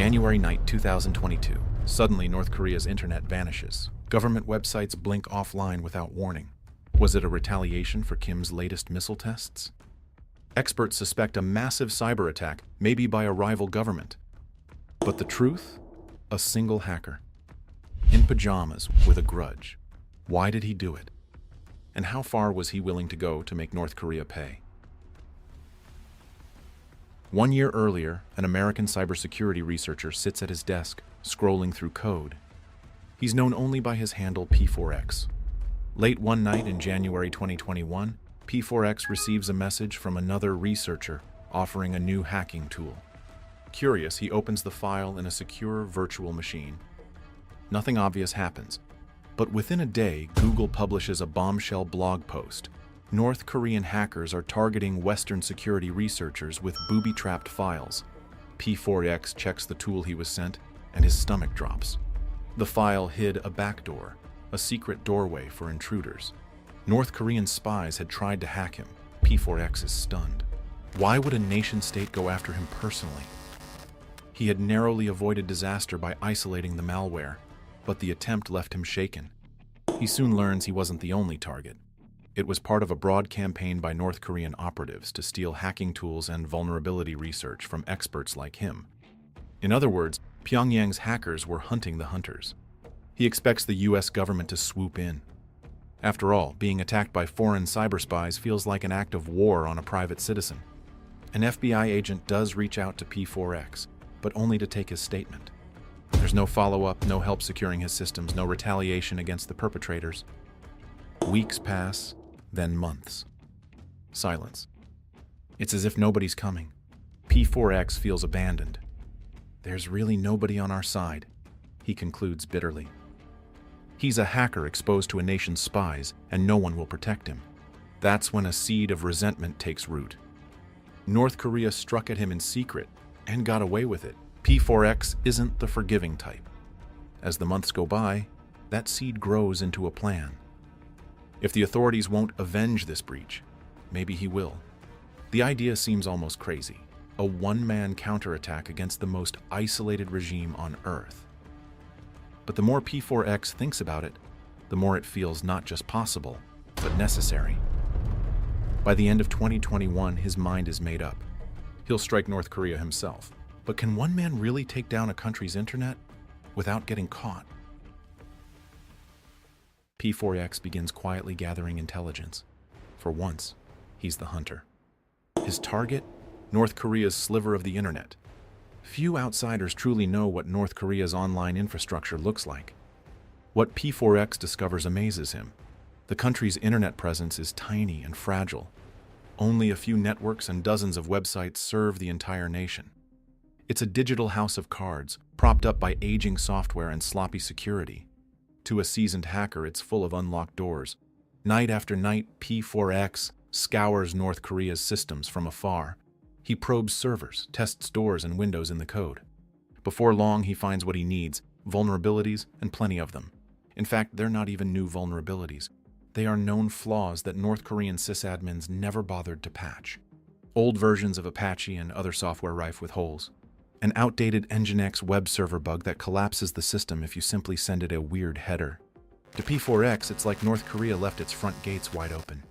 January night 2022. Suddenly, North Korea's internet vanishes. Government websites blink offline without warning. Was it a retaliation for Kim's latest missile tests? Experts suspect a massive cyber attack, maybe by a rival government. But the truth? A single hacker. In pajamas, with a grudge. Why did he do it? And how far was he willing to go to make North Korea pay? 1 year earlier, an American cybersecurity researcher sits at his desk, scrolling through code. He's known only by his handle P4X. Late one night in January 2021, P4X receives a message from another researcher offering a new hacking tool. Curious, he opens the file in a secure virtual machine. Nothing obvious happens, but within a day, Google publishes a bombshell blog post. North Korean hackers are targeting Western security researchers with booby-trapped files. P4X checks the tool he was sent, and his stomach drops. The file hid a backdoor, a secret doorway for intruders. North Korean spies had tried to hack him. P4X is stunned. Why would a nation-state go after him personally? He had narrowly avoided disaster by isolating the malware, but the attempt left him shaken. He soon learns he wasn't the only target. It was part of a broad campaign by North Korean operatives to steal hacking tools and vulnerability research from experts like him. In other words, Pyongyang's hackers were hunting the hunters. He expects the US government to swoop in. After all, being attacked by foreign cyber spies feels like an act of war on a private citizen. An FBI agent does reach out to P4X, but only to take his statement. There's no follow-up, no help securing his systems, no retaliation against the perpetrators. Weeks pass, then months. Silence. It's as if nobody's coming. P4X feels abandoned. There's really nobody on our side, he concludes bitterly. He's a hacker exposed to a nation's spies, and no one will protect him. That's when a seed of resentment takes root. North Korea struck at him in secret and got away with it. P4X isn't the forgiving type. As the months go by, that seed grows into a plan. If the authorities won't avenge this breach, maybe he will. The idea seems almost crazy. A one-man counterattack against the most isolated regime on Earth. But the more P4X thinks about it, the more it feels not just possible, but necessary. By the end of 2021, his mind is made up. He'll strike North Korea himself. But can one man really take down a country's internet without getting caught? P4X begins quietly gathering intelligence. For once, he's the hunter. His target? North Korea's sliver of the internet. Few outsiders truly know what North Korea's online infrastructure looks like. What P4X discovers amazes him. The country's internet presence is tiny and fragile. Only a few networks and dozens of websites serve the entire nation. It's a digital house of cards, propped up by aging software and sloppy security. To a seasoned hacker, it's full of unlocked doors. Night after night, P4X scours North Korea's systems from afar. He probes servers, tests doors and windows in the code. Before long, he finds what he needs, vulnerabilities, and plenty of them. In fact, they're not even new vulnerabilities. They are known flaws that North Korean sysadmins never bothered to patch. Old versions of Apache and other software rife with holes. An outdated Nginx web server bug that collapses the system if you simply send it a weird header. To P4X, it's like North Korea left its front gates wide open.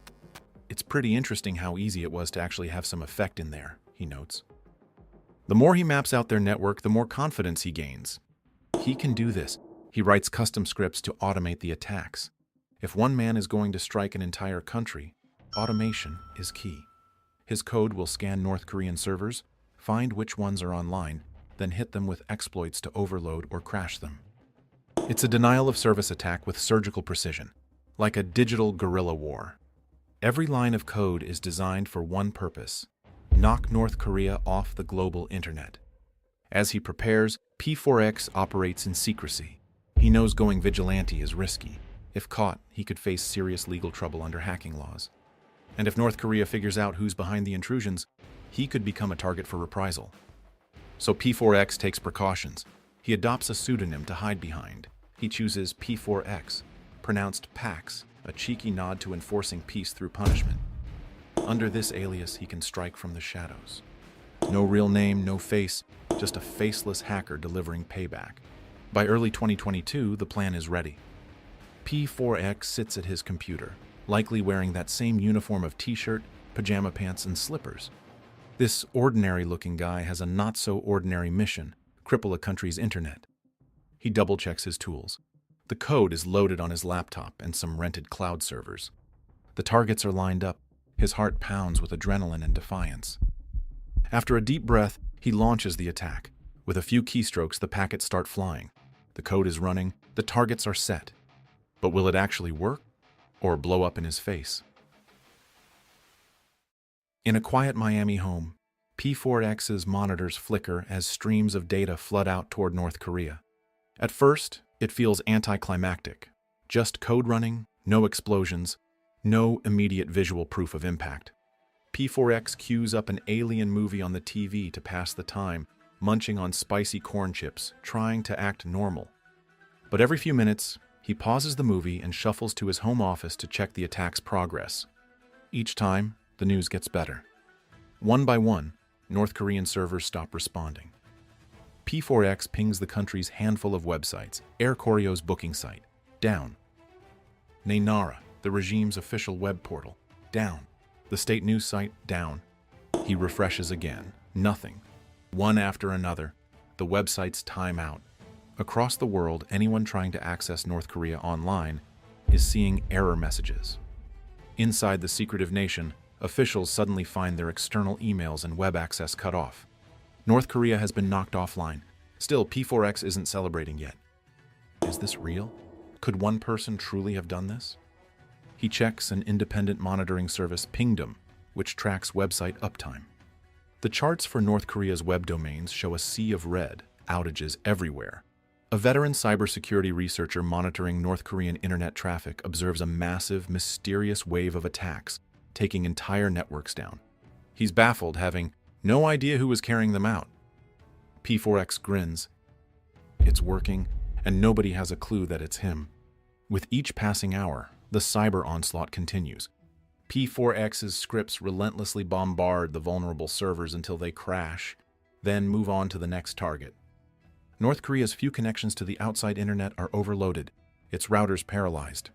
It's pretty interesting how easy it was to actually have some effect in there, he notes. The more he maps out their network, the more confidence he gains. He can do this. He writes custom scripts to automate the attacks. If one man is going to strike an entire country, automation is key. His code will scan North Korean servers, find which ones are online, then hit them with exploits to overload or crash them. It's a denial-of-service attack with surgical precision, like a digital guerrilla war. Every line of code is designed for one purpose: knock North Korea off the global internet. As he prepares, P4X operates in secrecy. He knows going vigilante is risky. If caught, he could face serious legal trouble under hacking laws. And if North Korea figures out who's behind the intrusions, he could become a target for reprisal. So P4X takes precautions. He adopts a pseudonym to hide behind. He chooses P4X, pronounced Pax, a cheeky nod to enforcing peace through punishment. Under this alias, he can strike from the shadows. No real name, no face, just a faceless hacker delivering payback. By early 2022, the plan is ready. P4X sits at his computer, likely wearing that same uniform of t-shirt, pajama pants, and slippers. This ordinary-looking guy has a not-so-ordinary mission: cripple a country's internet. He double-checks his tools. The code is loaded on his laptop and some rented cloud servers. The targets are lined up. His heart pounds with adrenaline and defiance. After a deep breath, he launches the attack. With a few keystrokes, the packets start flying. The code is running. The targets are set. But will it actually work, or blow up in his face? In a quiet Miami home, P4X's monitors flicker as streams of data flood out toward North Korea. At first, it feels anticlimactic. Just code running, no explosions, no immediate visual proof of impact. P4X cues up an alien movie on the TV to pass the time, munching on spicy corn chips, trying to act normal. But every few minutes, he pauses the movie and shuffles to his home office to check the attack's progress. Each time, the news gets better. One by one, North Korean servers stop responding. P4X pings the country's handful of websites. Air Koryo's booking site, down. Naenara, the regime's official web portal, down. The state news site, down. He refreshes again, nothing. One after another, the websites time out. Across the world, anyone trying to access North Korea online is seeing error messages. Inside the secretive nation, officials suddenly find their external emails and web access cut off. North Korea has been knocked offline. Still, P4X isn't celebrating yet. Is this real? Could one person truly have done this? He checks an independent monitoring service, Pingdom, which tracks website uptime. The charts for North Korea's web domains show a sea of red, outages everywhere. A veteran cybersecurity researcher monitoring North Korean internet traffic observes a massive, mysterious wave of attacks, taking entire networks down. He's baffled, having no idea who was carrying them out. P4X grins. It's working, and nobody has a clue that it's him. With each passing hour, the cyber onslaught continues. P4X's scripts relentlessly bombard the vulnerable servers until they crash, then move on to the next target. North Korea's few connections to the outside internet are overloaded, its routers paralyzed.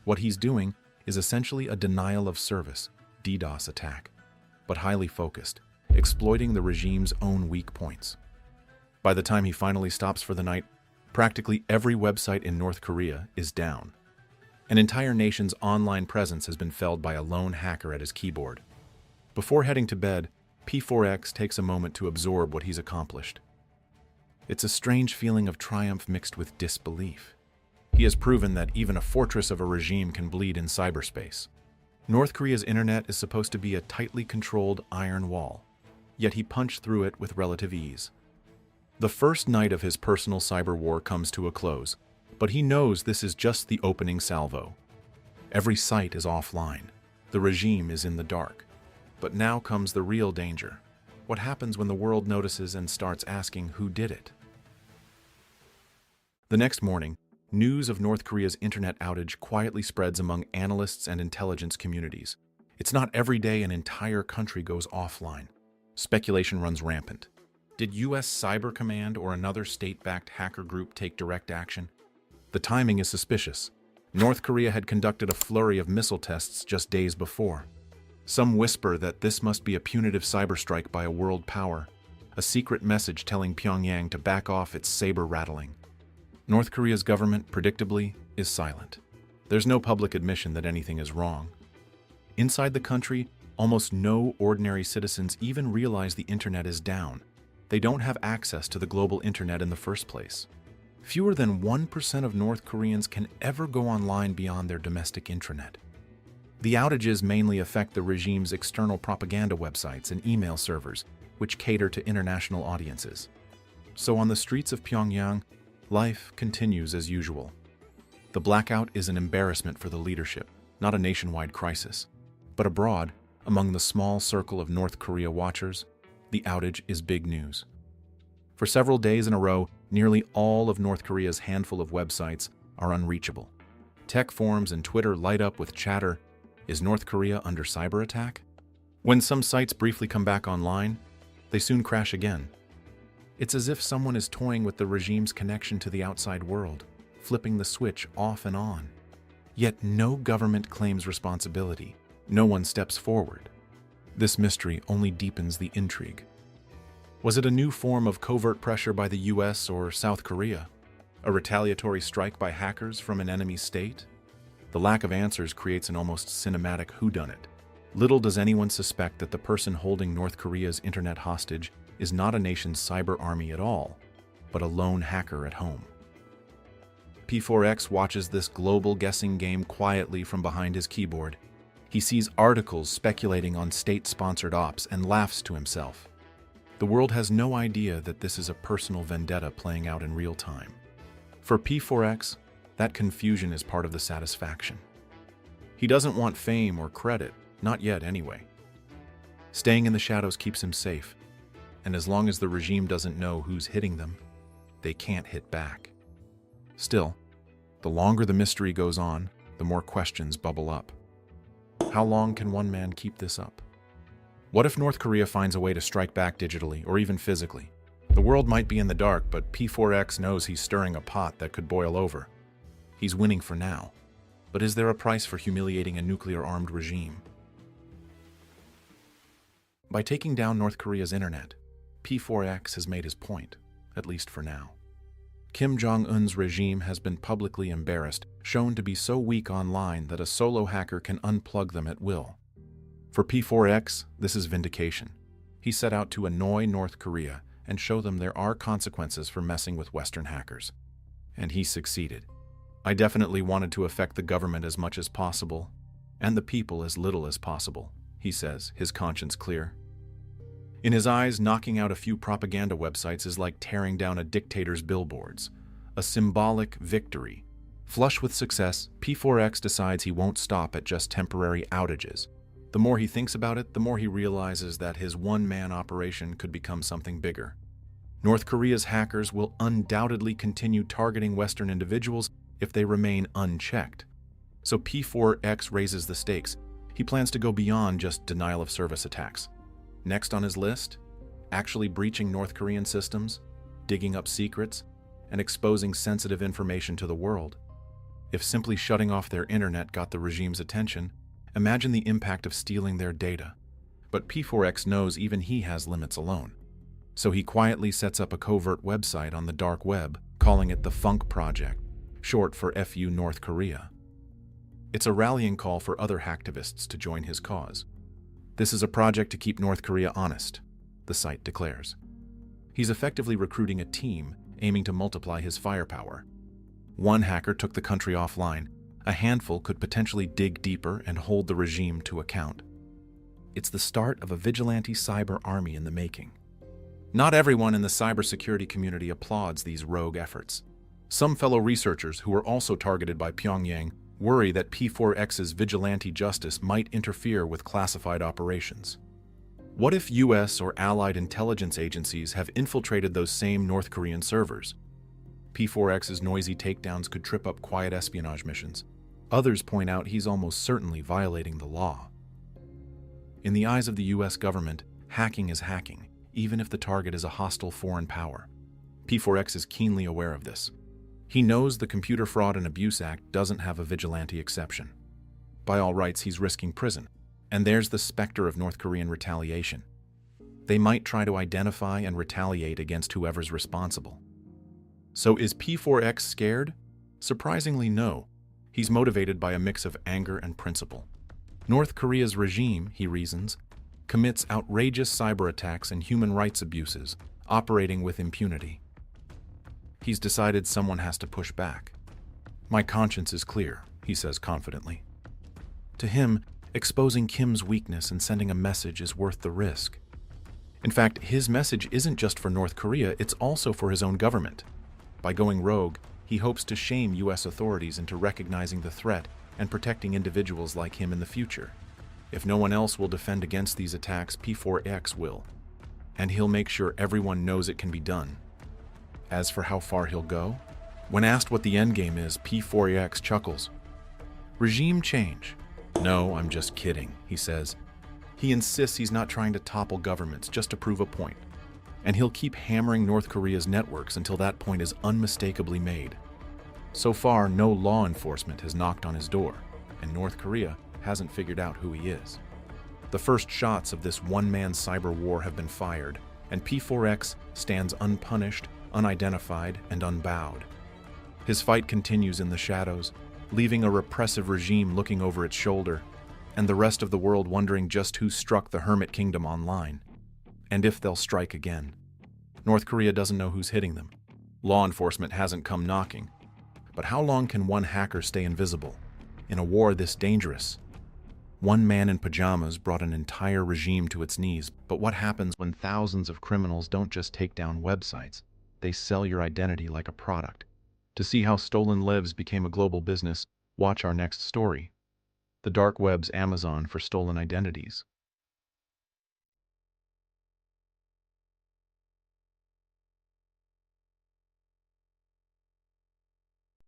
What he's doing is essentially a denial of service, DDoS attack, but highly focused, exploiting the regime's own weak points. By the time he finally stops for the night, practically every website in North Korea is down. An entire nation's online presence has been felled by a lone hacker at his keyboard. Before heading to bed, P4X takes a moment to absorb what he's accomplished. It's a strange feeling of triumph mixed with disbelief. He has proven that even a fortress of a regime can bleed in cyberspace. North Korea's internet is supposed to be a tightly controlled iron wall, yet he punched through it with relative ease. The first night of his personal cyber war comes to a close, but he knows this is just the opening salvo. Every site is offline. The regime is in the dark. But now comes the real danger. What happens when the world notices and starts asking who did it? The next morning, news of North Korea's internet outage quietly spreads among analysts and intelligence communities. It's not every day an entire country goes offline. Speculation runs rampant. Did U.S. Cyber Command or another state-backed hacker group take direct action? The timing is suspicious. North Korea had conducted a flurry of missile tests just days before. Some whisper that this must be a punitive cyberstrike by a world power, a secret message telling Pyongyang to back off its saber rattling. North Korea's government, predictably, is silent. There's no public admission that anything is wrong. Inside the country, almost no ordinary citizens even realize the internet is down. They don't have access to the global internet in the first place. Fewer than 1% of North Koreans can ever go online beyond their domestic intranet. The outages mainly affect the regime's external propaganda websites and email servers, which cater to international audiences. So on the streets of Pyongyang, life continues as usual. The blackout is an embarrassment for the leadership, not a nationwide crisis. But abroad, among the small circle of North Korea watchers, the outage is big news. For several days in a row, nearly all of North Korea's handful of websites are unreachable. Tech forums and Twitter light up with chatter. Is North Korea under cyber attack? When some sites briefly come back online, they soon crash again. It's as if someone is toying with the regime's connection to the outside world, flipping the switch off and on. Yet no government claims responsibility. No one steps forward. This mystery only deepens the intrigue. Was it a new form of covert pressure by the US or South Korea? A retaliatory strike by hackers from an enemy state? The lack of answers creates an almost cinematic whodunit. Little does anyone suspect that the person holding North Korea's internet hostage is not a nation's cyber army at all, but a lone hacker at home. P4X watches this global guessing game quietly from behind his keyboard. He sees articles speculating on state-sponsored ops and laughs to himself. The world has no idea that this is a personal vendetta playing out in real time. For P4X, that confusion is part of the satisfaction. He doesn't want fame or credit, not yet anyway. Staying in the shadows keeps him safe, and as long as the regime doesn't know who's hitting them, they can't hit back. Still, the longer the mystery goes on, the more questions bubble up. How long can one man keep this up? What if North Korea finds a way to strike back digitally or even physically? The world might be in the dark, but P4X knows he's stirring a pot that could boil over. He's winning for now. But is there a price for humiliating a nuclear-armed regime? By taking down North Korea's internet, P4X has made his point, at least for now. Kim Jong-un's regime has been publicly embarrassed, shown to be so weak online that a solo hacker can unplug them at will. For P4X, this is vindication. He set out to annoy North Korea and show them there are consequences for messing with Western hackers. And he succeeded. I definitely wanted to affect the government as much as possible, and the people as little as possible, he says, his conscience clear. In his eyes, knocking out a few propaganda websites is like tearing down a dictator's billboards, a symbolic victory. Flush with success, P4X decides he won't stop at just temporary outages. The more he thinks about it, the more he realizes that his one-man operation could become something bigger. North Korea's hackers will undoubtedly continue targeting Western individuals if they remain unchecked. So P4X raises the stakes. He plans to go beyond just denial-of-service attacks. Next on his list, actually breaching North Korean systems, digging up secrets, and exposing sensitive information to the world. If simply shutting off their internet got the regime's attention, imagine the impact of stealing their data. But P4X knows even he has limits alone. So he quietly sets up a covert website on the dark web, calling it the Funk Project, short for FU North Korea. It's a rallying call for other hacktivists to join his cause. This is a project to keep North Korea honest, the site declares. He's effectively recruiting a team aiming to multiply his firepower. One hacker took the country offline. A handful could potentially dig deeper and hold the regime to account. It's the start of a vigilante cyber army in the making. Not everyone in the cybersecurity community applauds these rogue efforts. Some fellow researchers who are also targeted by Pyongyang worry that P4X's vigilante justice might interfere with classified operations. What if US or allied intelligence agencies have infiltrated those same North Korean servers? P4X's noisy takedowns could trip up quiet espionage missions. Others point out he's almost certainly violating the law. In the eyes of the US government, hacking is hacking, even if the target is a hostile foreign power. P4X is keenly aware of this. He knows the Computer Fraud and Abuse Act doesn't have a vigilante exception. By all rights, he's risking prison. And there's the specter of North Korean retaliation. They might try to identify and retaliate against whoever's responsible. So is P4X scared? Surprisingly, no. He's motivated by a mix of anger and principle. North Korea's regime, he reasons, commits outrageous cyber attacks and human rights abuses, operating with impunity. He's decided someone has to push back. My conscience is clear, he says confidently. To him, exposing Kim's weakness and sending a message is worth the risk. In fact, his message isn't just for North Korea, it's also for his own government. By going rogue, he hopes to shame US authorities into recognizing the threat and protecting individuals like him in the future. If no one else will defend against these attacks, P4X will. And he'll make sure everyone knows it can be done. As for how far he'll go, when asked what the endgame is, P4X chuckles. Regime change. No, I'm just kidding, he says. He insists he's not trying to topple governments just to prove a point. And he'll keep hammering North Korea's networks until that point is unmistakably made. So far, no law enforcement has knocked on his door, and North Korea hasn't figured out who he is. The first shots of this one-man cyber war have been fired, and P4X stands unpunished, unidentified, and unbowed. His fight continues in the shadows, leaving a repressive regime looking over its shoulder, and the rest of the world wondering just who struck the Hermit Kingdom online, and if they'll strike again. North Korea doesn't know who's hitting them. Law enforcement hasn't come knocking. But how long can one hacker stay invisible in a war this dangerous? One man in pajamas brought an entire regime to its knees. But what happens when thousands of criminals don't just take down websites? They sell your identity like a product. To see how stolen lives became a global business, watch our next story. The dark web's Amazon for stolen identities.